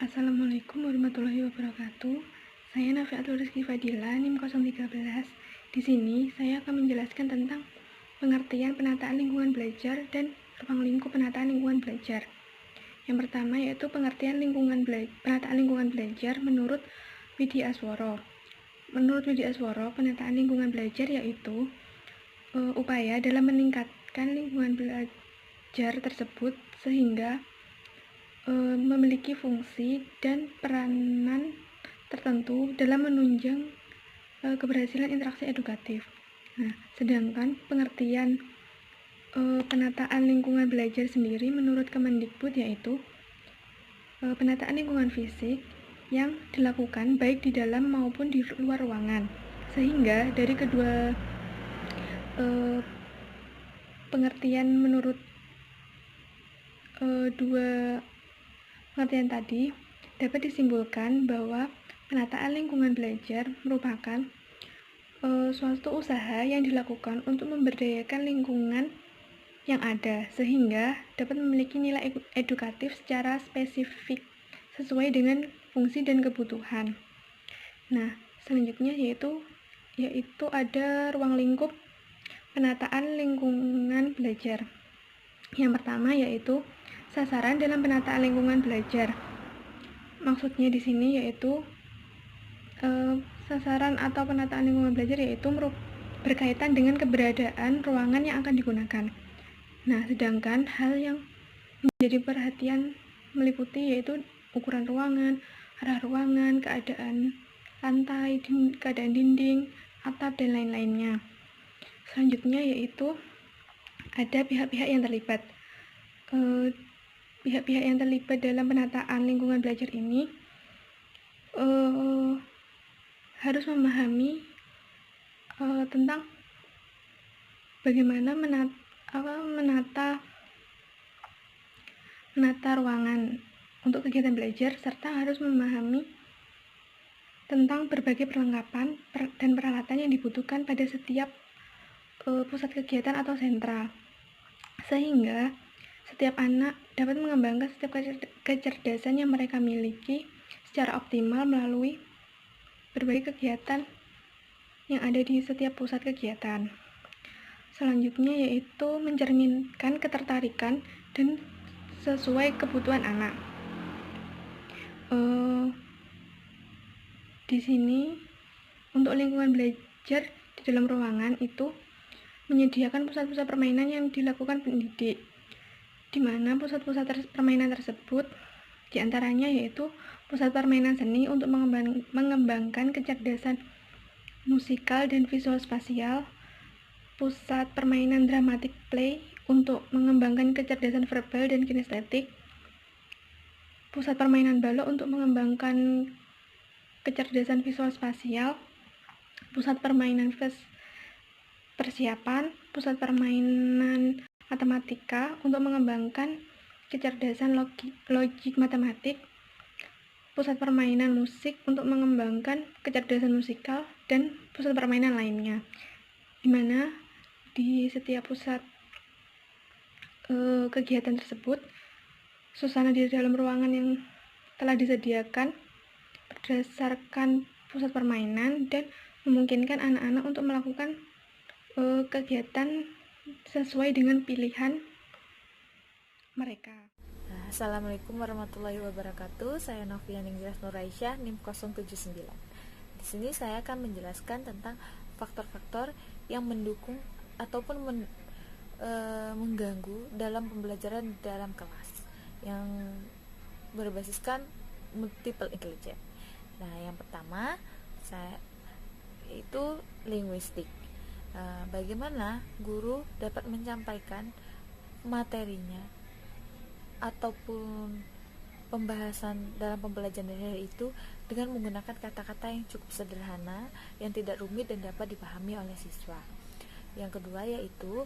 Assalamualaikum warahmatullahi wabarakatuh. Saya Nafiatul Rizky Fadila, NIM 013. Di sini saya akan menjelaskan tentang pengertian penataan lingkungan belajar dan ruang lingkup penataan lingkungan belajar. Yang pertama yaitu pengertian penataan lingkungan belajar menurut Widi Asworo. Menurut Widi Asworo, penataan lingkungan belajar yaitu upaya dalam meningkatkan lingkungan belajar tersebut sehingga memiliki fungsi dan peranan tertentu dalam menunjang keberhasilan interaksi edukatif. Nah, sedangkan pengertian penataan lingkungan belajar sendiri menurut Kemendikbud yaitu penataan lingkungan fisik yang dilakukan baik di dalam maupun di luar ruangan, sehingga dari kedua pengertian menurut dua pengertian tadi dapat disimpulkan bahwa penataan lingkungan belajar merupakan suatu usaha yang dilakukan untuk memberdayakan lingkungan yang ada sehingga dapat memiliki nilai edukatif secara spesifik sesuai dengan fungsi dan kebutuhan. Nah, selanjutnya yaitu ada ruang lingkup penataan lingkungan belajar. Yang pertama yaitu sasaran dalam penataan lingkungan belajar. Maksudnya di sini yaitu sasaran atau penataan lingkungan belajar yaitu berkaitan dengan keberadaan ruangan yang akan digunakan. Nah, sedangkan hal yang menjadi perhatian meliputi yaitu ukuran ruangan, arah ruangan, keadaan lantai, keadaan dinding, atap, dan lain-lainnya. Selanjutnya yaitu ada pihak-pihak yang terlibat. Pihak-pihak yang terlibat dalam penataan lingkungan belajar ini harus memahami tentang bagaimana menata ruangan untuk kegiatan belajar, serta harus memahami tentang berbagai perlengkapan dan peralatan yang dibutuhkan pada setiap pusat kegiatan atau sentra, sehingga setiap anak dapat mengembangkan setiap kecerdasan yang mereka miliki secara optimal melalui berbagai kegiatan yang ada di setiap pusat kegiatan. Selanjutnya yaitu mencerminkan ketertarikan dan sesuai kebutuhan anak. Di sini untuk lingkungan belajar di dalam ruangan itu menyediakan pusat-pusat permainan yang dilakukan pendidik, di mana pusat-pusat permainan tersebut diantaranya yaitu pusat permainan seni untuk mengembangkan kecerdasan musikal dan visual spasial, pusat permainan dramatic play untuk mengembangkan kecerdasan verbal dan kinestetik, pusat permainan balok untuk mengembangkan kecerdasan visual spasial, pusat permainan persiapan, pusat permainan matematika untuk mengembangkan kecerdasan logik matematik, pusat permainan musik untuk mengembangkan kecerdasan musikal, dan pusat permainan lainnya, di mana di setiap pusat kegiatan tersebut suasana di dalam ruangan yang telah disediakan berdasarkan pusat permainan dan memungkinkan anak-anak untuk melakukan kegiatan sesuai dengan pilihan mereka. Assalamualaikum warahmatullahi wabarakatuh. Saya Novian Inggeras Nuraisyah, NIM 079. Di sini saya akan menjelaskan tentang faktor-faktor yang mendukung ataupun mengganggu dalam pembelajaran dalam kelas yang berbasiskan multiple intelligence. Nah, yang pertama yaitu linguistik. Bagaimana guru dapat menyampaikan materinya ataupun pembahasan dalam pembelajaran daring itu dengan menggunakan kata-kata yang cukup sederhana, yang tidak rumit dan dapat dipahami oleh siswa. Yang kedua yaitu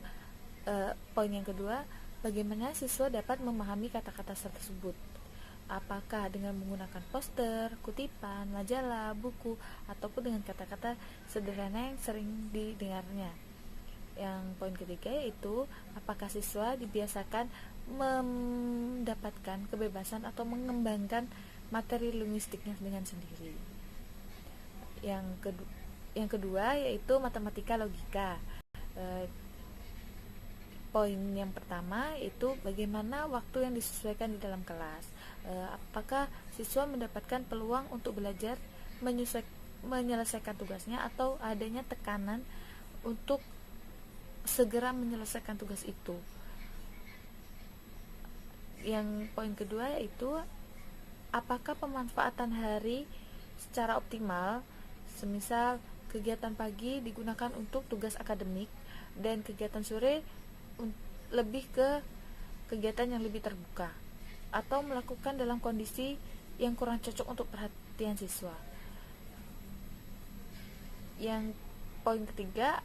poin yang kedua, bagaimana siswa dapat memahami kata-kata tersebut. Apakah dengan menggunakan poster, kutipan, majalah, buku, ataupun dengan kata-kata sederhana yang sering didengarnya. Yang poin ketiga yaitu apakah siswa dibiasakan mendapatkan kebebasan atau mengembangkan materi linguistiknya dengan sendiri. Yang kedua yaitu matematika logika. Poin yang pertama itu bagaimana waktu yang disesuaikan di dalam kelas. Apakah siswa mendapatkan peluang untuk belajar menyelesaikan tugasnya, atau adanya tekanan untuk segera menyelesaikan tugas itu. Yang poin kedua yaitu apakah pemanfaatan hari secara optimal, semisal kegiatan pagi digunakan untuk tugas akademik dan kegiatan sore lebih ke kegiatan yang lebih terbuka, atau melakukan dalam kondisi yang kurang cocok untuk perhatian siswa. Yang poin ketiga,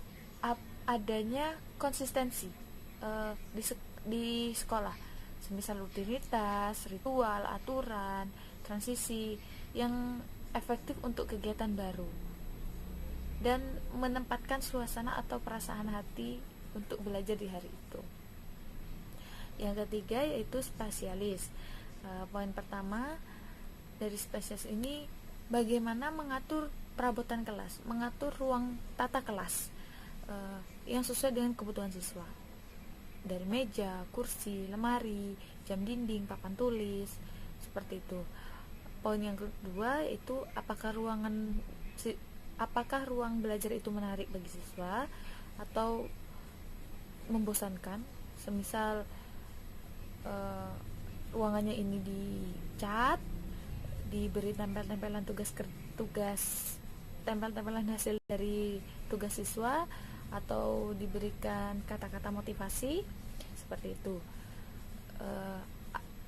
adanya konsistensi di sekolah, semisal rutinitas, ritual, aturan, transisi yang efektif untuk kegiatan baru, dan menempatkan suasana atau perasaan hati untuk belajar di hari itu. Yang ketiga yaitu spasialis. Poin pertama dari spasialis ini bagaimana mengatur perabotan kelas, mengatur ruang tata kelas yang sesuai dengan kebutuhan siswa, dari meja, kursi, lemari, jam dinding, papan tulis, seperti itu. Poin yang kedua yaitu apakah ruang belajar itu menarik bagi siswa atau membosankan, semisal ruangannya ini dicat, diberi tempel-tempelan tempel-tempelan hasil dari tugas siswa, atau diberikan kata-kata motivasi, seperti itu.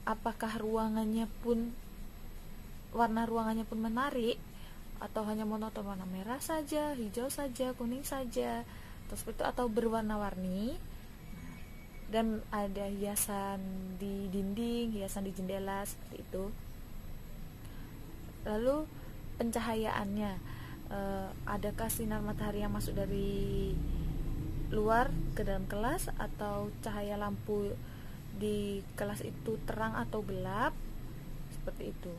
Apakah warna ruangannya pun menarik, atau hanya monoton warna merah saja, hijau saja, kuning saja, atau berwarna-warni, dan ada hiasan di dinding, hiasan di jendela, seperti itu. Lalu pencahayaannya, adakah sinar matahari yang masuk dari luar ke dalam kelas, atau cahaya lampu di kelas itu terang atau gelap, seperti itu.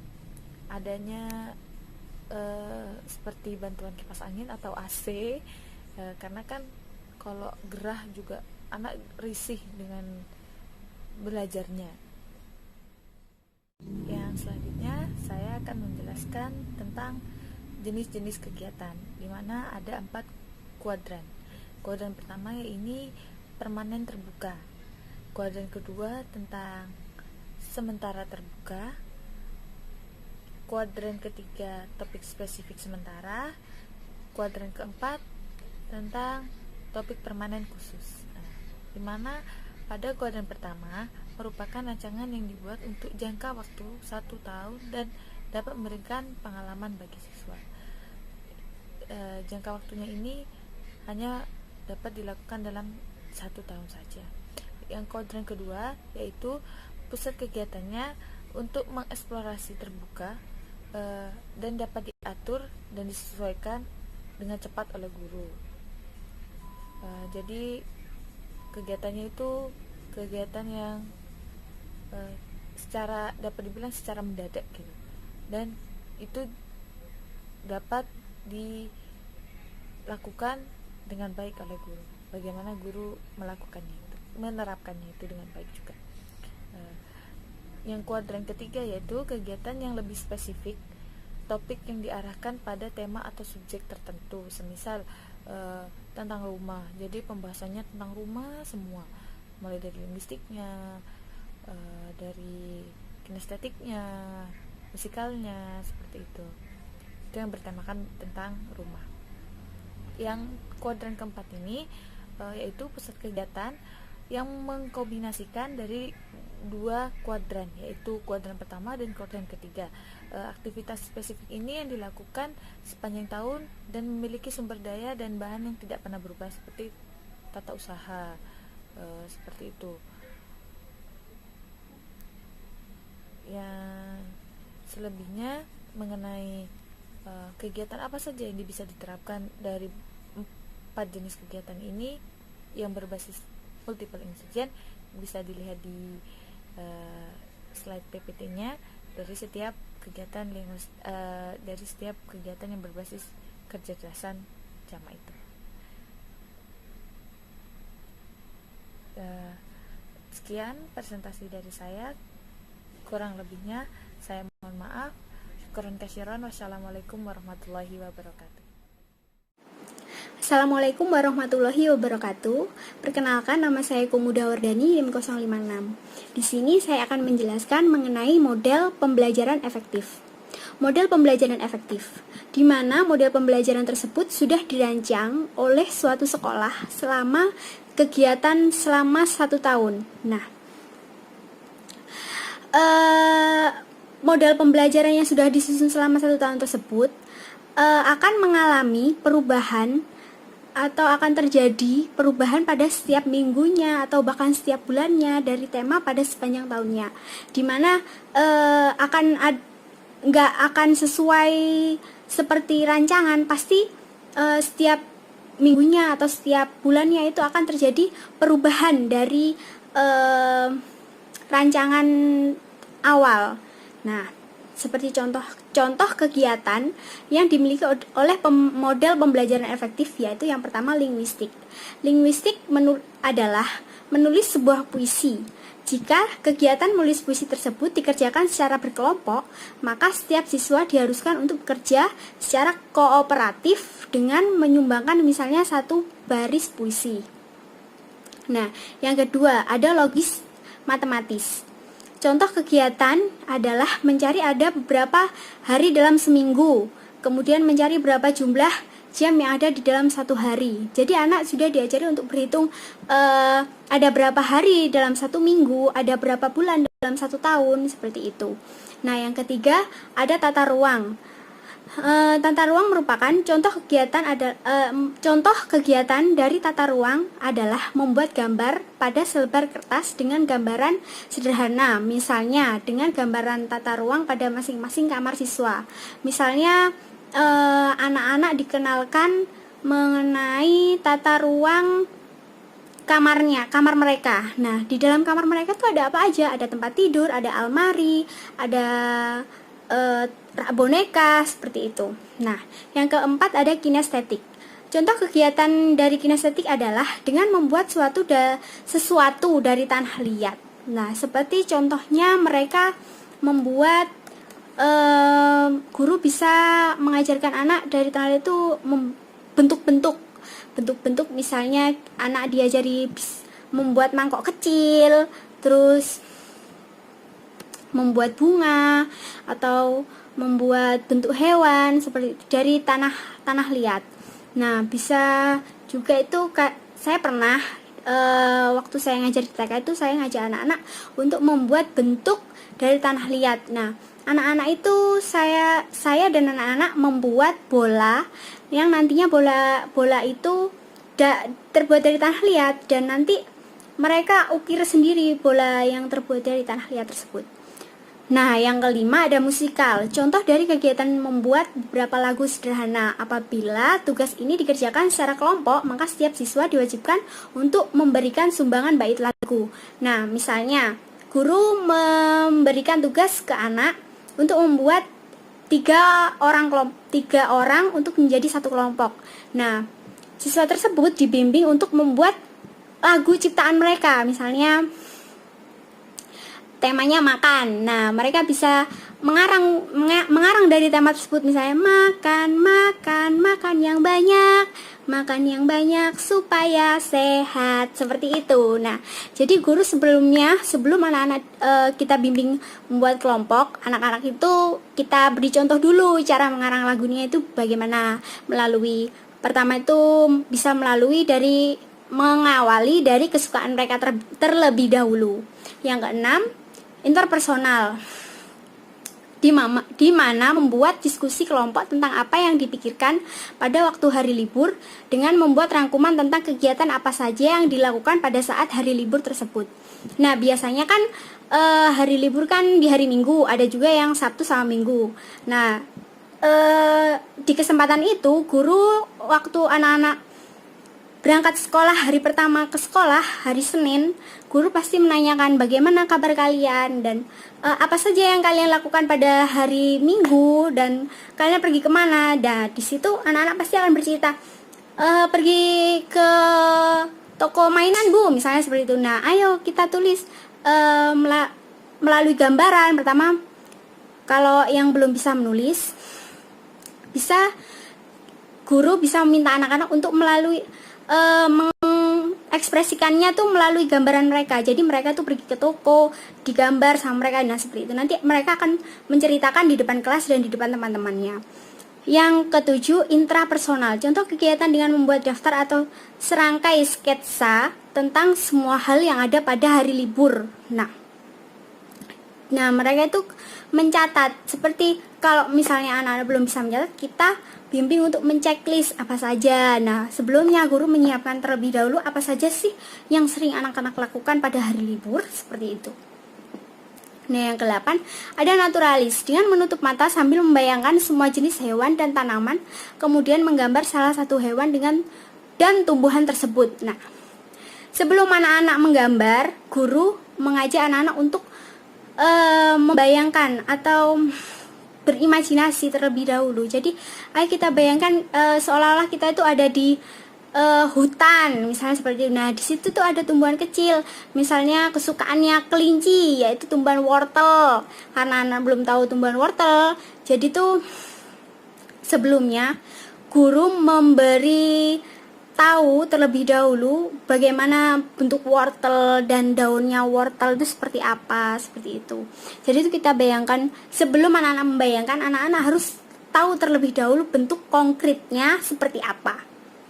Adanya seperti bantuan kipas angin atau AC, karena kan kalau gerah juga anak risih dengan belajarnya. Yang selanjutnya saya akan menjelaskan tentang jenis-jenis kegiatan, di mana ada 4 kuadran. Kuadran pertama ini permanen terbuka. Kuadran kedua tentang sementara terbuka. Kuadran ketiga topik spesifik sementara. Kuadran keempat tentang topik permanen khusus. Di mana pada kuadran pertama merupakan rancangan yang dibuat untuk jangka waktu 1 tahun dan dapat memberikan pengalaman bagi siswa. Jangka waktunya ini hanya dapat dilakukan dalam 1 tahun saja. Yang kuadran kedua yaitu pusat kegiatannya untuk mengeksplorasi terbuka dan dapat diatur dan disesuaikan dengan cepat oleh guru. Jadi kegiatannya itu kegiatan yang dapat dibilang secara mendadak gitu, dan itu dapat dilakukan dengan baik oleh guru. Bagaimana guru menerapkannya itu dengan baik juga. Yang kuadran ketiga yaitu kegiatan yang lebih spesifik, topik yang diarahkan pada tema atau subjek tertentu, semisal tentang rumah, jadi pembahasannya tentang rumah semua, mulai dari linguistiknya, dari kinestetiknya, musikalnya, seperti itu yang bertemakan tentang rumah. Yang kuadran keempat ini yaitu pusat kegiatan yang mengkombinasikan dari 2 kuadran, yaitu kuadran pertama dan kuadran ketiga. Aktivitas spesifik ini yang dilakukan sepanjang tahun dan memiliki sumber daya dan bahan yang tidak pernah berubah, seperti tata usaha, seperti itu. Yang selebihnya mengenai kegiatan apa saja yang bisa diterapkan dari 4 jenis kegiatan ini yang berbasis multiple intelligence bisa dilihat di slide PPT-nya dari setiap kegiatan yang berbasis kecerdasan jamaah itu. Sekian presentasi dari saya, kurang lebihnya saya mohon maaf. Syukron kasiron. Wassalamualaikum warahmatullahi wabarakatuh. Assalamualaikum warahmatullahi wabarakatuh. Perkenalkan, nama saya Kumuda Wardani, NIM 056. Di sini saya akan menjelaskan mengenai model pembelajaran efektif. Model pembelajaran efektif, di mana model pembelajaran tersebut sudah dirancang oleh suatu sekolah selama kegiatan selama 1 tahun. Nah, model pembelajaran yang sudah disusun selama 1 tahun tersebut akan mengalami perubahan atau akan terjadi perubahan pada setiap minggunya atau bahkan setiap bulannya dari tema pada sepanjang tahunnya, dimana nggak akan sesuai seperti rancangan. Pasti setiap minggunya atau setiap bulannya itu akan terjadi perubahan dari rancangan awal. Nah, seperti contoh kegiatan yang dimiliki oleh model pembelajaran efektif, yaitu yang pertama linguistik. Linguistik adalah menulis sebuah puisi. Jika kegiatan menulis puisi tersebut dikerjakan secara berkelompok, maka setiap siswa diharuskan untuk bekerja secara kooperatif dengan menyumbangkan misalnya 1 baris puisi. Nah, yang kedua ada logis matematis. Contoh kegiatan adalah mencari ada beberapa hari dalam seminggu, kemudian mencari berapa jumlah jam yang ada di dalam 1 hari. Jadi anak sudah diajari untuk berhitung ada berapa hari dalam 1 minggu, ada berapa bulan dalam 1 tahun, seperti itu. Nah, yang ketiga ada tata ruang. Tata ruang merupakan contoh kegiatan dari tata ruang adalah membuat gambar pada selebar kertas dengan gambaran sederhana, misalnya dengan gambaran tata ruang pada masing-masing kamar siswa. Misalnya anak-anak dikenalkan mengenai tata ruang kamar mereka. Nah, di dalam kamar mereka tuh ada apa aja? Ada tempat tidur, ada almari, ada boneka, seperti itu. Nah, yang keempat ada kinestetik. Contoh kegiatan dari kinestetik adalah dengan membuat sesuatu dari tanah liat. Nah, seperti contohnya mereka membuat guru bisa mengajarkan anak dari tanah liat itu bentuk-bentuk, misalnya anak diajari membuat mangkok kecil, terus membuat bunga atau membuat bentuk hewan seperti dari tanah liat. Nah, bisa juga itu saya pernah waktu saya ngajar di TK itu saya ngajak anak-anak untuk membuat bentuk dari tanah liat. Nah, anak-anak itu saya dan anak-anak membuat bola yang nantinya bola itu terbuat dari tanah liat, dan nanti mereka ukir sendiri bola yang terbuat dari tanah liat tersebut. Nah, yang kelima ada musikal. Contoh dari kegiatan membuat beberapa lagu sederhana. Apabila tugas ini dikerjakan secara kelompok, maka setiap siswa diwajibkan untuk memberikan sumbangan bait lagu. Nah, misalnya guru memberikan tugas ke anak untuk membuat 3 orang untuk menjadi 1 kelompok. Nah, siswa tersebut dibimbing untuk membuat lagu ciptaan mereka, misalnya temanya makan. Nah, mereka bisa mengarang dari tema tersebut, misalnya makan yang banyak supaya sehat, seperti itu. Nah, jadi guru sebelum anak-anak kita bimbing membuat kelompok, anak-anak itu kita beri contoh dulu cara mengarang lagunya itu bagaimana, pertama itu bisa melalui mengawali dari kesukaan mereka terlebih dahulu. Yang keenam, interpersonal, di mana membuat diskusi kelompok tentang apa yang dipikirkan pada waktu hari libur dengan membuat rangkuman tentang kegiatan apa saja yang dilakukan pada saat hari libur tersebut. Nah, biasanya kan hari libur kan di hari Minggu, ada juga yang Sabtu sama Minggu. Nah, di kesempatan itu guru waktu anak-anak berangkat sekolah, hari pertama ke sekolah, hari Senin, guru pasti menanyakan bagaimana kabar kalian dan apa saja yang kalian lakukan pada hari Minggu dan kalian pergi kemana. Dan di situ anak-anak pasti akan bercerita, pergi ke toko mainan Bu, misalnya seperti itu. Nah, ayo kita tulis melalui gambaran. Pertama, kalau yang belum bisa menulis, guru bisa meminta anak-anak untuk melalui mengekspresikannya tuh melalui gambaran mereka. Jadi mereka tuh pergi ke toko, digambar sama mereka. Nah, seperti itu. Nanti mereka akan menceritakan di depan kelas dan di depan teman-temannya. Yang ketujuh, intrapersonal. Contoh kegiatan dengan membuat daftar atau serangkai sketsa tentang semua hal yang ada pada hari libur. Nah, mereka itu mencatat. Seperti kalau misalnya anak-anak belum bisa mencatat, kita bimbing untuk menceklis apa saja. Nah, sebelumnya guru menyiapkan terlebih dahulu apa saja sih yang sering anak-anak lakukan pada hari libur, seperti itu. Nah, yang ke-8, ada naturalis. Dengan menutup mata sambil membayangkan semua jenis hewan dan tanaman, kemudian menggambar salah satu hewan dan tumbuhan tersebut. Nah, sebelum anak-anak menggambar, guru mengajak anak-anak untuk membayangkan atau berimajinasi terlebih dahulu. Jadi, ayo kita bayangkan seolah-olah kita itu ada di hutan, misalnya seperti itu. Nah, di situ tuh ada tumbuhan kecil. Misalnya kesukaannya kelinci, yaitu tumbuhan wortel. Karena anak belum tahu tumbuhan wortel, jadi tuh sebelumnya guru memberi tahu terlebih dahulu bagaimana bentuk wortel dan daunnya wortel itu seperti apa, seperti itu. Jadi itu kita bayangkan, sebelum anak-anak membayangkan, anak-anak harus tahu terlebih dahulu bentuk konkretnya seperti apa.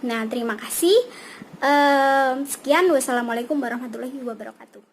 Nah, terima kasih. Sekian, wassalamualaikum warahmatullahi wabarakatuh.